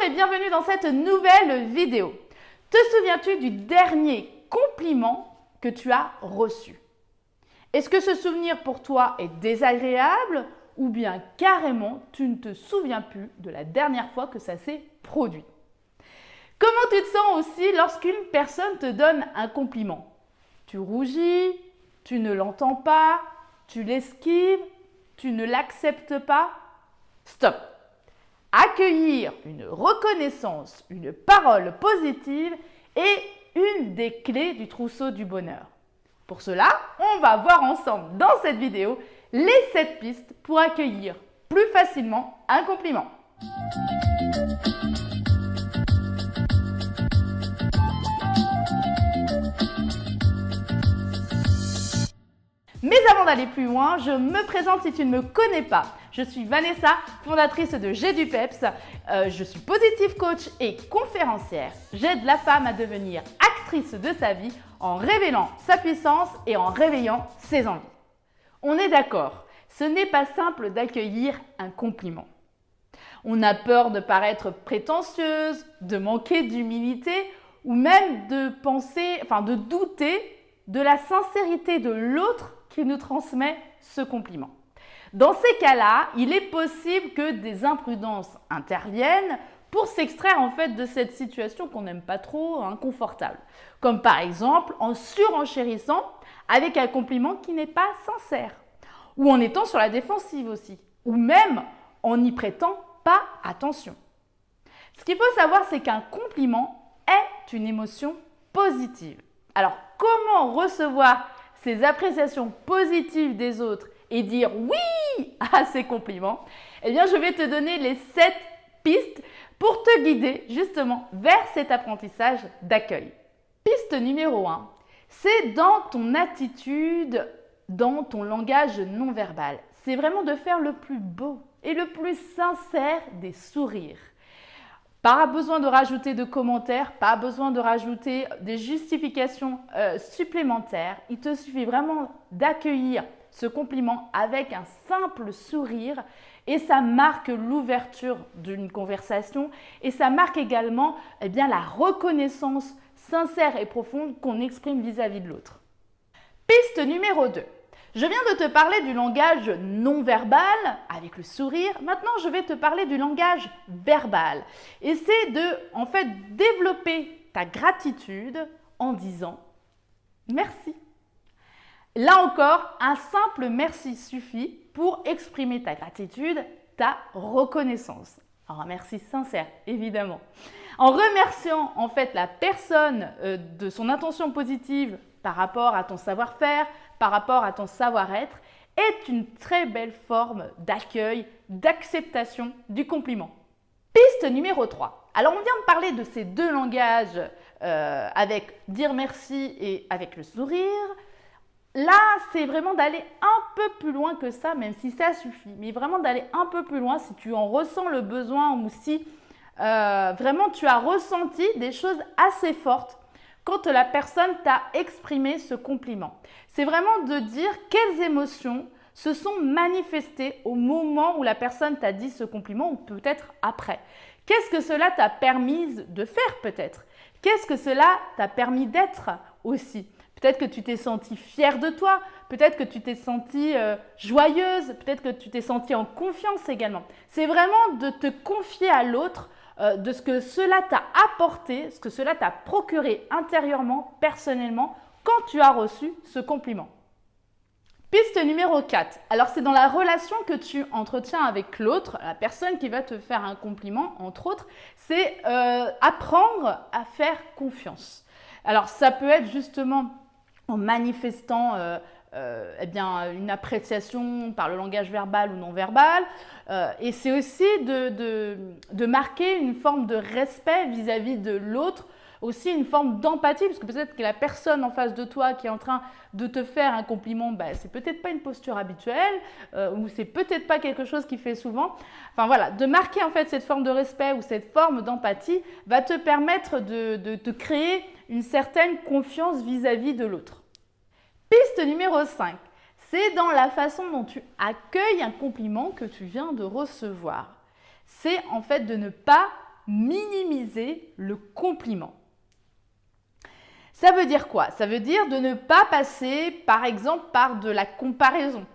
et bienvenue dans cette nouvelle vidéo. Te souviens-tu du dernier compliment que tu as reçu? Est-ce que ce souvenir pour toi est désagréable ou bien carrément tu ne te souviens plus de la dernière fois que ça s'est produit? Comment tu te sens aussi lorsqu'une personne te donne un compliment? Tu rougis, tu ne l'entends pas, tu l'esquives, tu ne l'acceptes pas? Stop! Accueillir une reconnaissance, une parole positive est une des clés du trousseau du bonheur. Pour cela, on va voir ensemble dans cette vidéo les 7 pistes pour accueillir plus facilement un compliment. Mais avant d'aller plus loin, je me présente si tu ne me connais pas. Je suis Vanessa, fondatrice de J'ai du Peps. Je suis positive coach et conférencière. J'aide la femme à devenir actrice de sa vie en révélant sa puissance et en réveillant ses envies. On est d'accord, ce n'est pas simple d'accueillir un compliment. On a peur de paraître prétentieuse, de manquer d'humilité ou même de douter de la sincérité de l'autre qui nous transmet ce compliment. Dans ces cas-là, il est possible que des imprudences interviennent pour s'extraire en fait de cette situation qu'on n'aime pas trop, inconfortable. Comme par exemple en surenchérissant avec un compliment qui n'est pas sincère, ou en étant sur la défensive aussi, ou même en n'y prêtant pas attention. Ce qu'il faut savoir, c'est qu'un compliment est une émotion positive. Alors, comment recevoir ces appréciations positives des autres et dire oui à ces compliments? Eh bien, je vais te donner les 7 pistes pour te guider justement vers cet apprentissage d'accueil. Piste numéro 1, c'est dans ton attitude, dans ton langage non verbal. C'est vraiment de faire le plus beau et le plus sincère des sourires. Pas besoin de rajouter de commentaires, pas besoin de rajouter des justifications supplémentaires. Il te suffit vraiment d'accueillir ce compliment avec un simple sourire et ça marque l'ouverture d'une conversation et ça marque également la reconnaissance sincère et profonde qu'on exprime vis-à-vis de l'autre. Piste numéro 2. Je viens de te parler du langage non verbal avec le sourire. Maintenant, je vais te parler du langage verbal. Et c'est de, développer ta gratitude en disant merci. Là encore, un simple merci suffit pour exprimer ta gratitude, ta reconnaissance. Alors, un merci sincère, évidemment. En remerciant la personne de son intention positive par rapport à ton savoir-faire, par rapport à ton savoir-être, est une très belle forme d'accueil, d'acceptation du compliment. Piste numéro 3. Alors, on vient de parler de ces 2 langages avec dire merci et avec le sourire. Là, c'est vraiment d'aller un peu plus loin que ça, même si ça suffit. Mais vraiment d'aller un peu plus loin si tu en ressens le besoin ou si vraiment tu as ressenti des choses assez fortes quand la personne t'a exprimé ce compliment. C'est vraiment de dire quelles émotions se sont manifestées au moment où la personne t'a dit ce compliment ou peut-être après. Qu'est-ce que cela t'a permis de faire peut-être? Qu'est-ce que cela t'a permis d'être aussi? Peut-être que tu t'es sentie fière de toi, peut-être que tu t'es sentie joyeuse, peut-être que tu t'es sentie en confiance également. C'est vraiment de te confier à l'autre de ce que cela t'a apporté, ce que cela t'a procuré intérieurement, personnellement, quand tu as reçu ce compliment. Piste numéro 4. Alors, c'est dans la relation que tu entretiens avec l'autre, la personne qui va te faire un compliment, entre autres, c'est apprendre à faire confiance. Alors, ça peut être justement en manifestant une appréciation par le langage verbal ou non verbal. Et c'est aussi de marquer une forme de respect vis-à-vis de l'autre, aussi une forme d'empathie, parce que peut-être que la personne en face de toi qui est en train de te faire un compliment, c'est peut-être pas une posture habituelle, ou c'est peut-être pas quelque chose qu'il fait souvent. Enfin voilà, de marquer cette forme de respect ou cette forme d'empathie va te permettre de te créer une certaine confiance vis-à-vis de l'autre. Piste numéro 5, c'est dans la façon dont tu accueilles un compliment que tu viens de recevoir. C'est de ne pas minimiser le compliment. Ça veut dire quoi? Ça veut dire de ne pas passer, par exemple, par de la comparaison,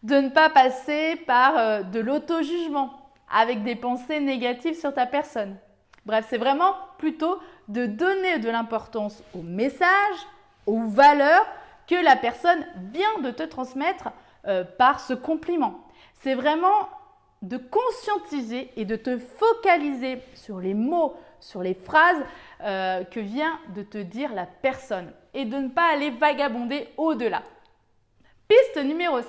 de ne pas passer par de l'auto-jugement avec des pensées négatives sur ta personne. Bref, c'est vraiment plutôt de donner de l'importance au message, aux valeurs que la personne vient de te transmettre par ce compliment. C'est vraiment de conscientiser et de te focaliser sur les mots, sur les phrases que vient de te dire la personne et de ne pas aller vagabonder au-delà. Piste numéro 6.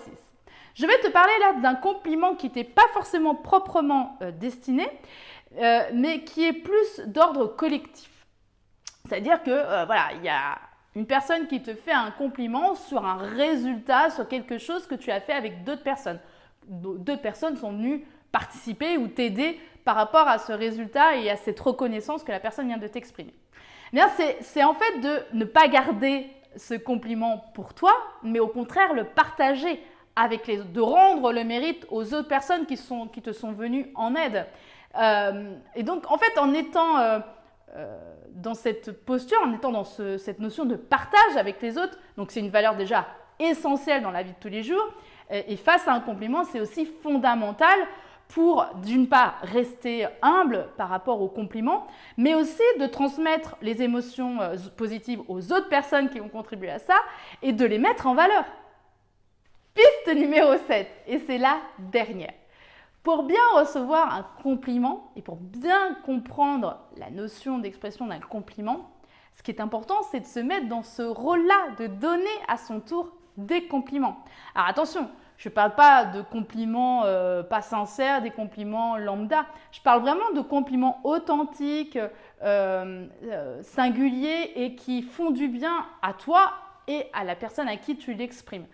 Je vais te parler là d'un compliment qui t'est pas forcément proprement destiné, mais qui est plus d'ordre collectif. C'est-à-dire que voilà, il y a une personne qui te fait un compliment sur un résultat, sur quelque chose que tu as fait avec d'autres personnes. D'autres personnes sont venues participer ou t'aider par rapport à ce résultat et à cette reconnaissance que la personne vient de t'exprimer. Eh bien, c'est en fait de ne pas garder ce compliment pour toi, mais au contraire le partager avec les autres, de rendre le mérite aux autres personnes qui te sont venues en aide. Et donc, en fait, en étant dans cette posture, en étant dans cette notion de partage avec les autres, donc c'est une valeur déjà essentielle dans la vie de tous les jours, et face à un compliment, c'est aussi fondamental pour, d'une part, rester humble par rapport au compliment, mais aussi de transmettre les émotions positives aux autres personnes qui vont contribuer à ça et de les mettre en valeur. Piste numéro 7, et c'est la dernière. Pour bien recevoir un compliment et pour bien comprendre la notion d'expression d'un compliment, ce qui est important, c'est de se mettre dans ce rôle-là, de donner à son tour des compliments. Alors attention, je ne parle pas de compliments pas sincères, des compliments lambda. Je parle vraiment de compliments authentiques, singuliers et qui font du bien à toi et à la personne à qui tu l'exprimes.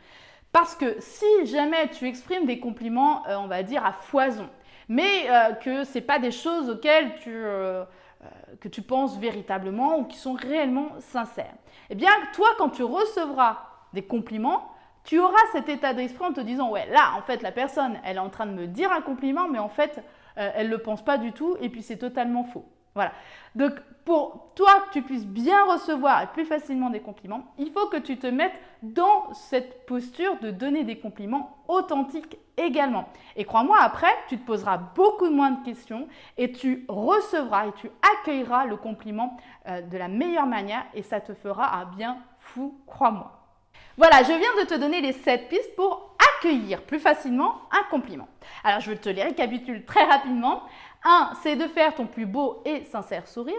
Parce que si jamais tu exprimes des compliments, on va dire à foison, mais que ce n'est pas des choses auxquelles que tu penses véritablement ou qui sont réellement sincères, eh bien toi, quand tu recevras des compliments, tu auras cet état d'esprit en te disant « ouais, là, en fait, la personne, elle est en train de me dire un compliment, mais en fait, elle ne le pense pas du tout et puis c'est totalement faux. » Voilà. Donc, pour toi, que tu puisses bien recevoir plus facilement des compliments, il faut que tu te mettes dans cette posture de donner des compliments authentiques également. Et crois-moi, après, tu te poseras beaucoup moins de questions et tu recevras et tu accueilleras le compliment de la meilleure manière et ça te fera un bien fou, crois-moi. Voilà, je viens de te donner les 7 pistes pour accueillir plus facilement un compliment. Alors, je te les récapitule très rapidement. 1, c'est de faire ton plus beau et sincère sourire.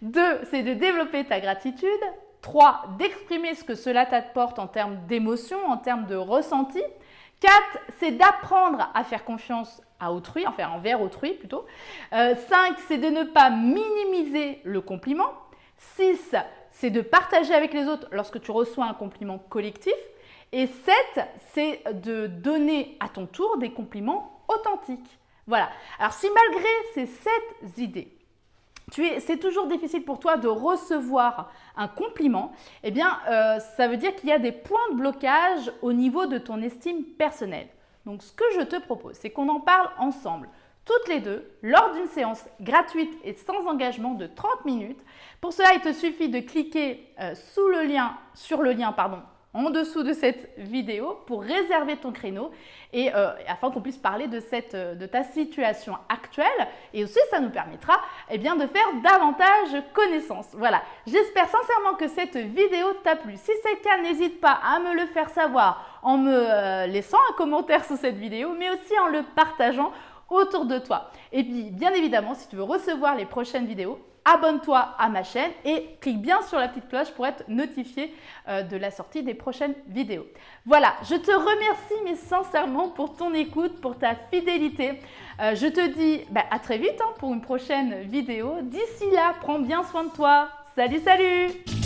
2, c'est de développer ta gratitude. 3, d'exprimer ce que cela t'apporte en termes d'émotion, en termes de ressenti. 4, c'est d'apprendre à faire confiance à autrui, enfin envers autrui plutôt. 5, c'est de ne pas minimiser le compliment. 6, c'est de partager avec les autres lorsque tu reçois un compliment collectif. Et 7, c'est de donner à ton tour des compliments authentiques. Voilà. Alors si malgré ces 7 idées, c'est toujours difficile pour toi de recevoir un compliment, eh bien ça veut dire qu'il y a des points de blocage au niveau de ton estime personnelle. Donc ce que je te propose, c'est qu'on en parle ensemble, toutes les deux, lors d'une séance gratuite et sans engagement de 30 minutes. Pour cela, il te suffit de cliquer sur le lien en dessous de cette vidéo pour réserver ton créneau et afin qu'on puisse parler de ta situation actuelle. Et aussi, ça nous permettra bien, de faire davantage connaissance. Voilà, j'espère sincèrement que cette vidéo t'a plu. Si c'est le cas, n'hésite pas à me le faire savoir en me laissant un commentaire sous cette vidéo, mais aussi en le partageant autour de toi. Et puis, bien évidemment, si tu veux recevoir les prochaines vidéos, abonne-toi à ma chaîne et clique bien sur la petite cloche pour être notifié de la sortie des prochaines vidéos. Voilà, je te remercie mais sincèrement pour ton écoute, pour ta fidélité. Je te dis à très vite pour une prochaine vidéo. D'ici là, prends bien soin de toi. Salut, salut!